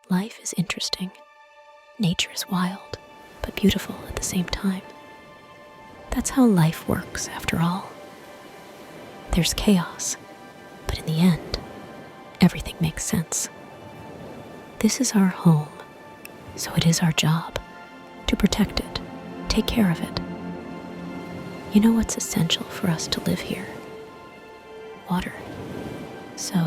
Life is interesting. Nature is wild, but beautiful at the same time. That's how life works, after all. There's chaos, but in the end, everything makes sense. This is our home, so it is our job to protect it, take care of it. You know what's essential for us to live here? Water. So,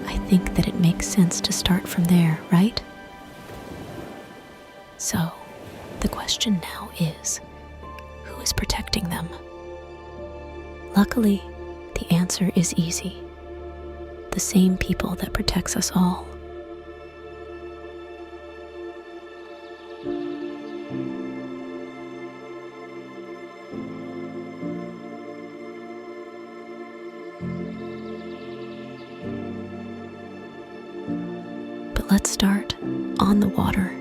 I think that it makes sense to start from there, right? So, the question now is, who is protecting them? Luckily, the answer is easy. The same people that protects us all. But let's start on the water.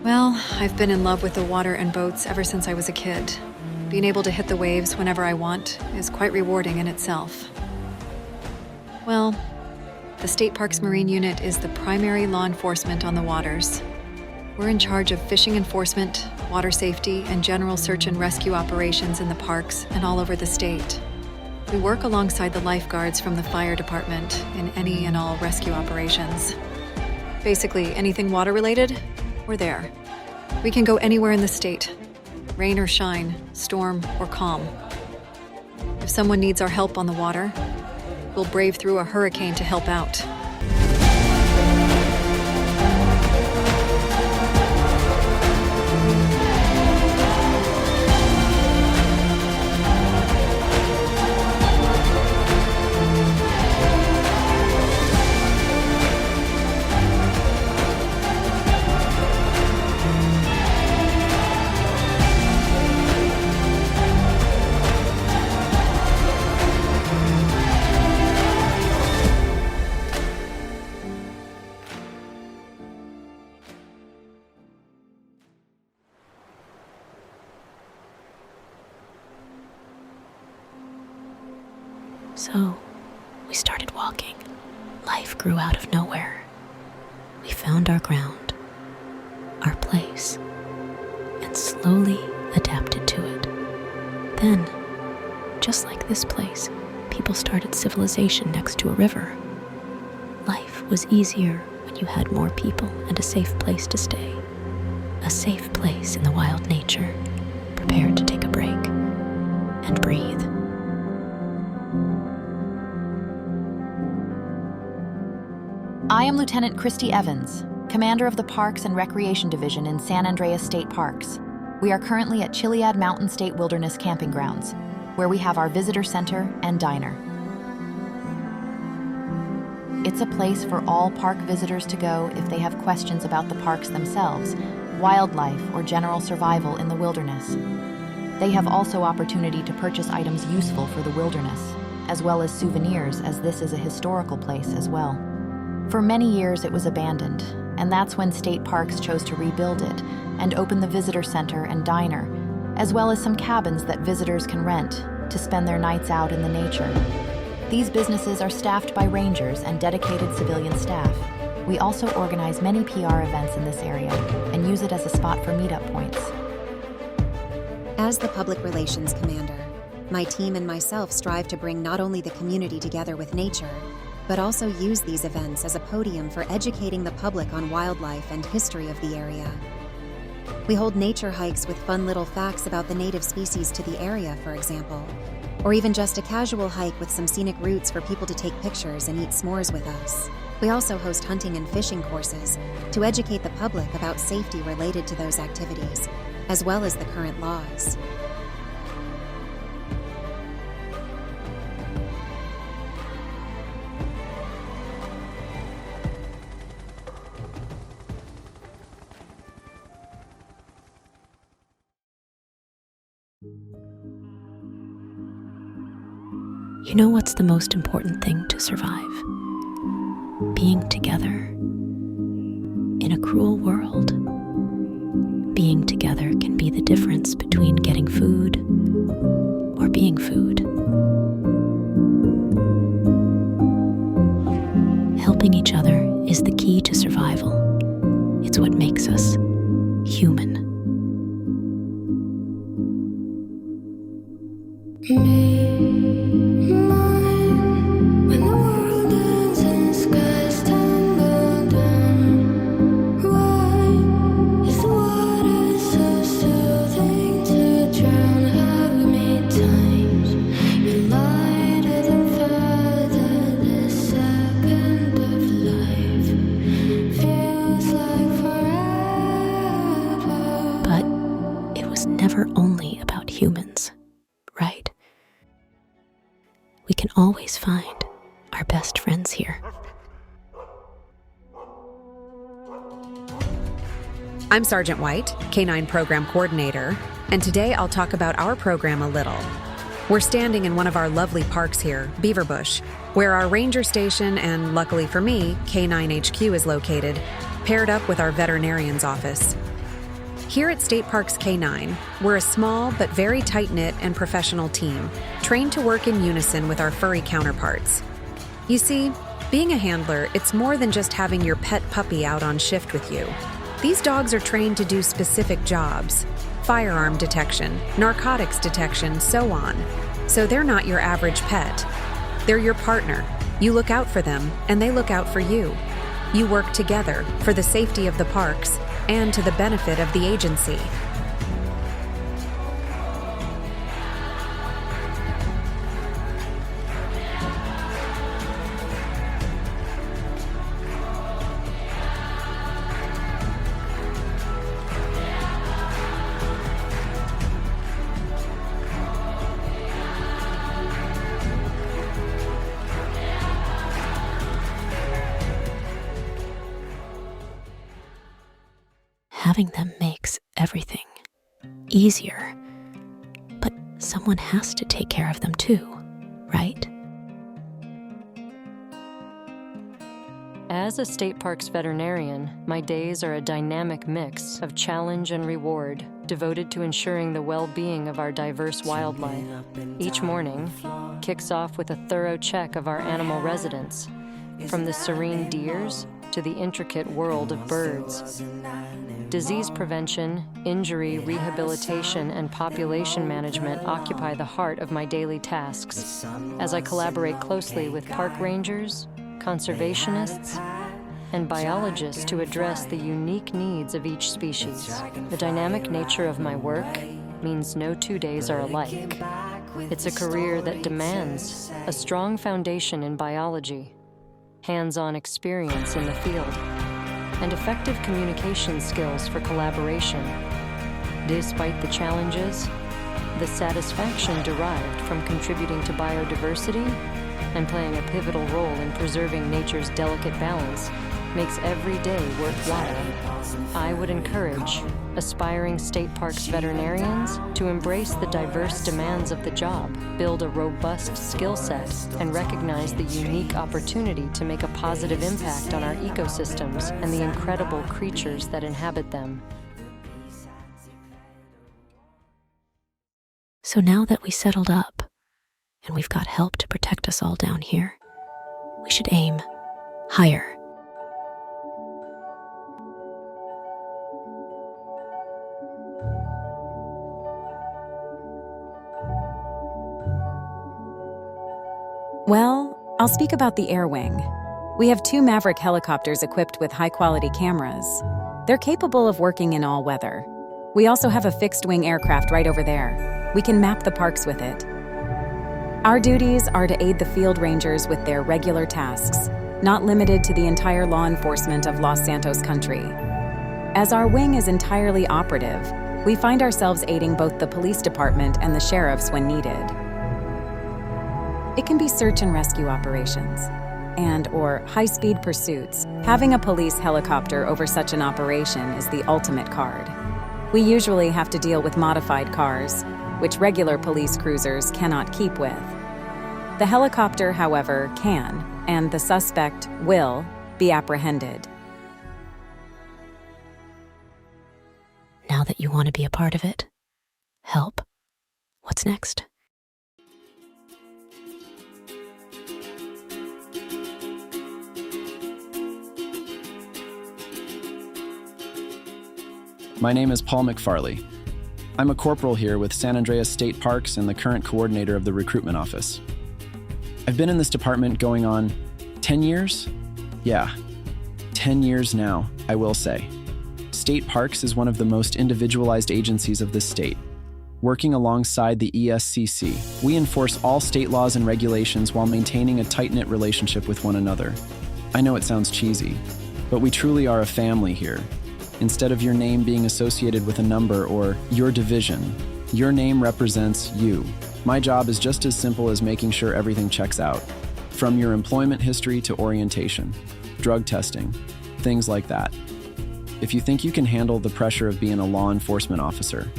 Well, I've been in love with the water and boats ever since I was a kid. Being able to hit the waves whenever I want is quite rewarding in itself. Well, the State Parks Marine Unit is the primary law enforcement on the waters. We're in charge of fishing enforcement, water safety, and general search and rescue operations in the parks and all over the state. We work alongside the lifeguards from the fire department in any and all rescue operations. Basically, anything water-related, we're there. We can go anywhere in the state, rain or shine, storm or calm. If someone needs our help on the water, we'll brave through a hurricane to help out. So, we started walking. Life grew out of nowhere. We found our ground, our place, and slowly adapted to it. Then, just like this place, people started civilization next to a river. Life was easier when you had more people and a safe place to stay. A safe place in the wild nature, prepared to take a break and breathe. I am Lieutenant Christy Evans, Commander of the Parks and Recreation Division in San Andreas State Parks. We are currently at Chiliad Mountain State Wilderness Camping Grounds, where we have our visitor center and diner. It's a place for all park visitors to go if they have questions about the parks themselves, wildlife, or general survival in the wilderness. They have also opportunity to purchase items useful for the wilderness, as well as souvenirs, as this is a historical place as well. For many years it was abandoned, and that's when State Parks chose to rebuild it and open the visitor center and diner, as well as some cabins that visitors can rent to spend their nights out in the nature. These businesses are staffed by rangers and dedicated civilian staff. We also organize many PR events in this area and use it as a spot for meetup points. As the Public Relations Commander, my team and myself strive to bring not only the community together with nature, but also use these events as a podium for educating the public on wildlife and history of the area. We hold nature hikes with fun little facts about the native species to the area, for example, or even just a casual hike with some scenic routes for people to take pictures and eat s'mores with us. We also host hunting and fishing courses to educate the public about safety related to those activities, as well as the current laws. You know what's the most important thing to survive? Being together, In a cruel world, being together can be the difference between getting food or being food. Helping each other is the key to survival. It's what makes us human. But it was never only about humans, right? We can always find our best friends here. I'm Sergeant White, K-9 Program Coordinator, and today I'll talk about our program a little. We're standing in one of our lovely parks here, Beaverbush, where our ranger station and, luckily for me, K-9 HQ is located, paired up with our veterinarian's office. Here at State Parks K-9, we're a small but very tight-knit and professional team, trained to work in unison with our furry counterparts. You see, being a handler, it's more than just having your pet puppy out on shift with you. These dogs are trained to do specific jobs: firearm detection, narcotics detection, so on. So they're not your average pet. They're your partner. You look out for them, and they look out for you. You work together for the safety of the parks and to the benefit of the agency. Having them makes everything easier. But someone has to take care of them too, right? As a state parks veterinarian, my days are a dynamic mix of challenge and reward, devoted to ensuring the well-being of our diverse wildlife. Each morning kicks off with a thorough check of our animal residents, from the serene deers to the intricate world of birds. Disease prevention, injury rehabilitation, and population management occupy the heart of my daily tasks, as I collaborate closely with park rangers, conservationists, and biologists to address the unique needs of each species. The dynamic nature of my work means no 2 days are alike. It's a career that demands a strong foundation in biology, hands-on experience in the field, and effective communication skills for collaboration. Despite the challenges, the satisfaction derived from contributing to biodiversity and playing a pivotal role in preserving nature's delicate balance makes every day worthwhile. I would encourage aspiring state parks veterinarians to embrace the diverse demands of the job, build a robust skill set, and recognize the unique opportunity to make a positive impact on our ecosystems and the incredible creatures that inhabit them. So now that we settled up, and we've got help to protect us all down here, we should aim higher. Well, I'll speak about the Air Wing. We have 2 Maverick helicopters equipped with high-quality cameras. They're capable of working in all weather. We also have a fixed-wing aircraft right over there. We can map the parks with it. Our duties are to aid the field rangers with their regular tasks, not limited to the entire law enforcement of Los Santos country. As our wing is entirely operative, we find ourselves aiding both the police department and the sheriffs when needed. It can be search and rescue operations and/or high-speed pursuits. Having a police helicopter over such an operation is the ultimate card. We usually have to deal with modified cars, which regular police cruisers cannot keep with. The helicopter, however, can, and the suspect will be apprehended. now that you want to be a part of it? Help? What's next? My name is Paul McFarley. I'm a corporal here with San Andreas State Parks and the current coordinator of the recruitment office. I've been in this department going on 10 years? Yeah, 10 years now, I will say. State Parks is one of the most individualized agencies of this state. Working alongside the ESCC, we enforce all state laws and regulations while maintaining a tight-knit relationship with one another. I know it sounds cheesy, but we truly are a family here. Instead of your name being associated with a number or your division, your name represents you. My job is just as simple as making sure everything checks out, from your employment history to orientation, drug testing, things like that. If you think you can handle the pressure of being a law enforcement officer,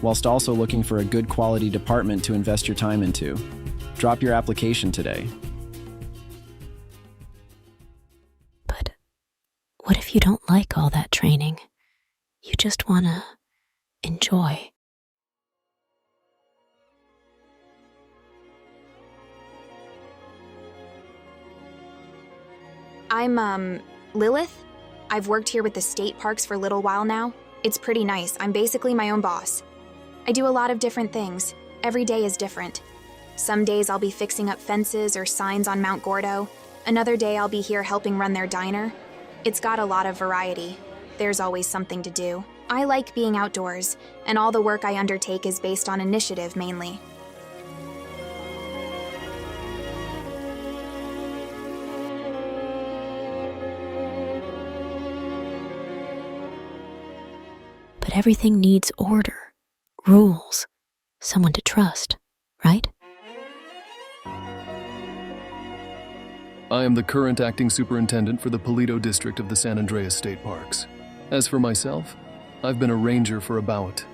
whilst also looking for a good quality department to invest your time into, drop your application today. But what if you don't like all that training? You just want to enjoy. I'm, Lilith. I've worked here with the state parks for a little while now. It's pretty nice. I'm basically my own boss. I do a lot of different things. Every day is different. Some days I'll be fixing up fences or signs on Mount Gordo. Another day I'll be here helping run their diner. It's got a lot of variety. There's always something to do. I like being outdoors, and all the work I undertake is based on initiative mainly. But everything needs order, rules, someone to trust, right? I am the current acting superintendent for the Paleto district of the San Andreas State Parks. As for myself, I've been a ranger for about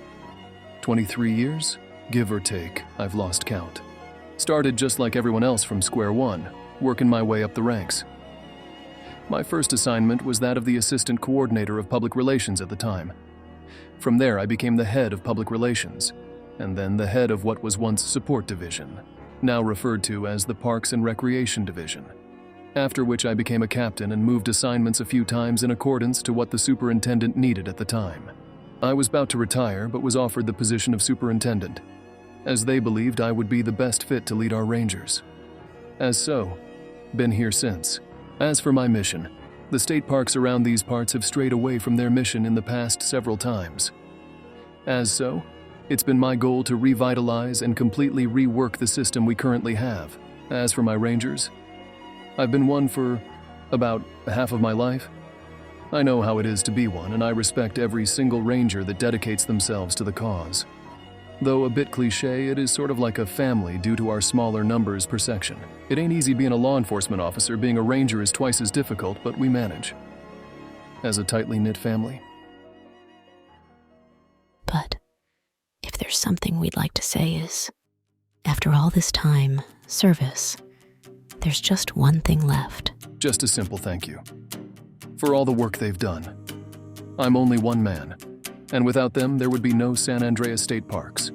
23 years, give or take. I've lost count. Started just like everyone else from square one, working my way up the ranks. My first assignment was that of the assistant coordinator of public relations at the time. From there, I became the head of public relations, and then the head of what was once support division, now referred to as the Parks and Recreation Division. After which I became a captain and moved assignments a few times in accordance to what the superintendent needed at the time. I was about to retire but was offered the position of superintendent, as they believed I would be the best fit to lead our rangers. As so, been here since. As for my mission, the state parks around these parts have strayed away from their mission in the past several times. As so, it's been my goal to revitalize and completely rework the system we currently have. As for my rangers, I've been one for about half of my life. I know how it is to be one, and I respect every single ranger that dedicates themselves to the cause. Though a bit cliche, it is sort of like a family due to our smaller numbers per section. It ain't easy being a law enforcement officer. Being a ranger is twice as difficult, but we manage. As a tightly knit family. But if there's something we'd like to say is, after all this time, service, there's just one thing left. Just a simple thank you. For all the work they've done. I'm only one man, and without them there would be no San Andreas State Parks.